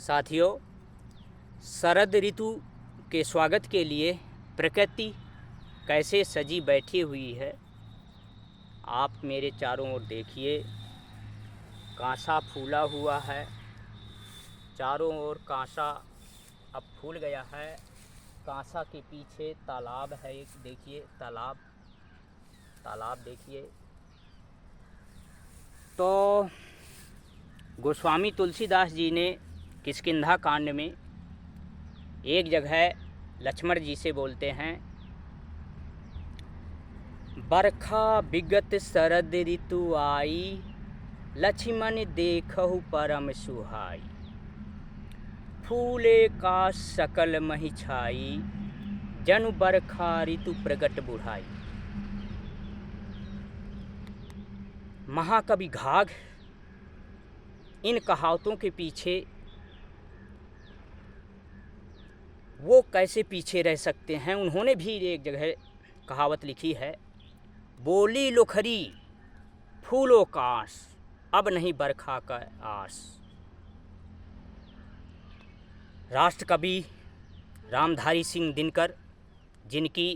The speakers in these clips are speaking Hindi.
साथियों, शरद ऋतु के स्वागत के लिए प्रकृति कैसे सजी बैठी हुई है, आप मेरे चारों ओर देखिए। कांसा फूला हुआ है, चारों ओर कांसा अब फूल गया है। कांसा के पीछे तालाब है, एक देखिए तालाब देखिए। तो गोस्वामी तुलसीदास जी ने किष्किंधा कांड में एक जगह लक्ष्मण जी से बोलते हैं, बरखा बिगत शरद ऋतु आई, लक्ष्मण देखहु परम सुहाई। फूले का सकल महि छाई, जनु बरखा ऋतु प्रगट बुढ़ाई। महाकवि घाघ इन कहावतों के पीछे वो कैसे पीछे रह सकते हैं। उन्होंने भी एक जगह कहावत लिखी है, बोली लोखरी फूलो कास, अब नहीं बरखा का आस। राष्ट्रकवि रामधारी सिंह दिनकर, जिनकी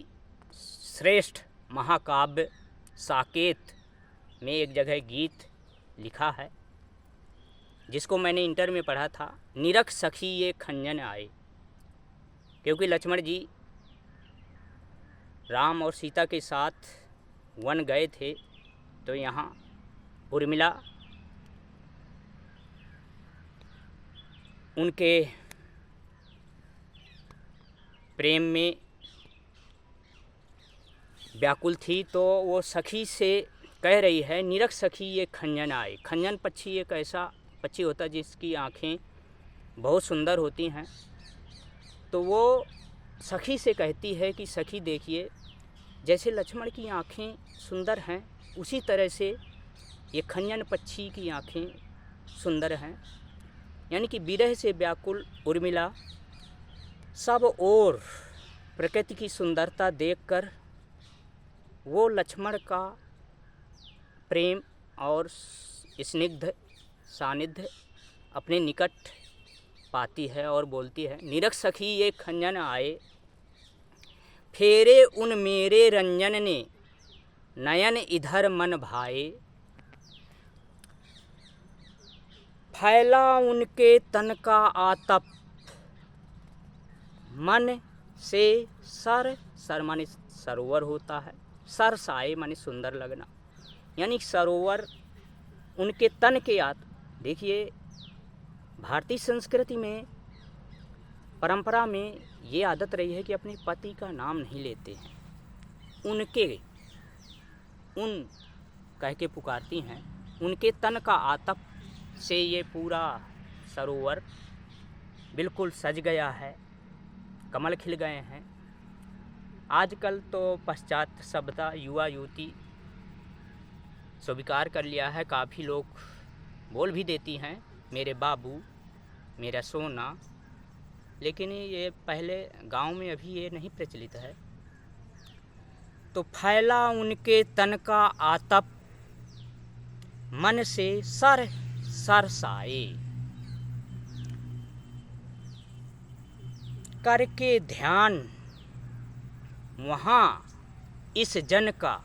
श्रेष्ठ महाकाव्य साकेत में एक जगह गीत लिखा है, जिसको मैंने इंटर में पढ़ा था, निरख सखी ये खंजन आए। क्योंकि लक्ष्मण जी राम और सीता के साथ वन गए थे, तो यहाँ उर्मिला उनके प्रेम में व्याकुल थी। तो वो सखी से कह रही है, निरख सखी ये खंजन आए। खंजन पक्षी एक ऐसा पक्षी होता है जिसकी आँखें बहुत सुंदर होती हैं। तो वो सखी से कहती है कि सखी देखिए, जैसे लक्ष्मण की आँखें सुंदर हैं, उसी तरह से ये खंजन पक्षी की आँखें सुंदर हैं। यानी कि विरह से व्याकुल उर्मिला सब ओर प्रकृति की सुंदरता देखकर वो लक्ष्मण का प्रेम और स्निग्ध सानिध्य अपने निकट पाती है और बोलती है, निरख सखी ये खंजन आए, फेरे उन मेरे रंजन ने, नयन इधर मन भाए। फैला उनके तन का आतप, मन से सर माने सरोवर होता है, सर साए माने सुंदर लगना। यानी सरोवर उनके तन के देखिए, भारतीय संस्कृति में परंपरा में ये आदत रही है कि अपने पति का नाम नहीं लेते हैं, उन कह के पुकारती हैं। उनके तन का आतप से ये पूरा सरोवर बिल्कुल सज गया है, कमल खिल गए हैं। आजकल तो पश्चात सभ्यता युवा युवती स्वीकार कर लिया है, काफ़ी लोग बोल भी देती हैं, मेरे बाबू, मेरा सोना। लेकिन ये पहले गांव में अभी ये नहीं प्रचलित है। तो फैला उनके तन का आतप, मन से सरसाए। करके ध्यान वहाँ इस जन का,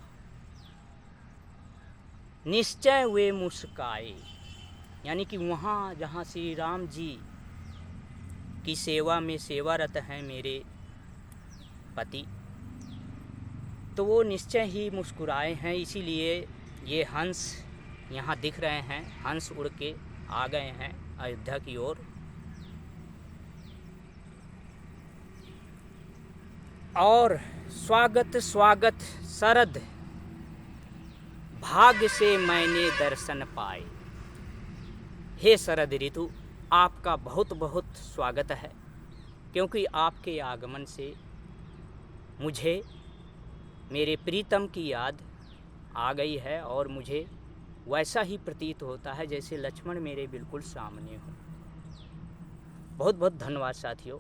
निश्चय वे मुस्काए। यानी कि वहाँ जहाँ श्री राम जी की सेवा में सेवारत हैं मेरे पति, तो वो निश्चय ही मुस्कुराए हैं। इसीलिए ये हंस यहाँ दिख रहे हैं, हंस उड़ के आ गए हैं अयोध्या की ओर। और स्वागत स्वागत शरद, भाग्य से मैंने दर्शन पाए। हे शरद ऋतु, आपका बहुत बहुत स्वागत है, क्योंकि आपके आगमन से मुझे मेरे प्रीतम की याद आ गई है और मुझे वैसा ही प्रतीत होता है जैसे लक्ष्मण मेरे बिल्कुल सामने हो। बहुत बहुत धन्यवाद साथियों।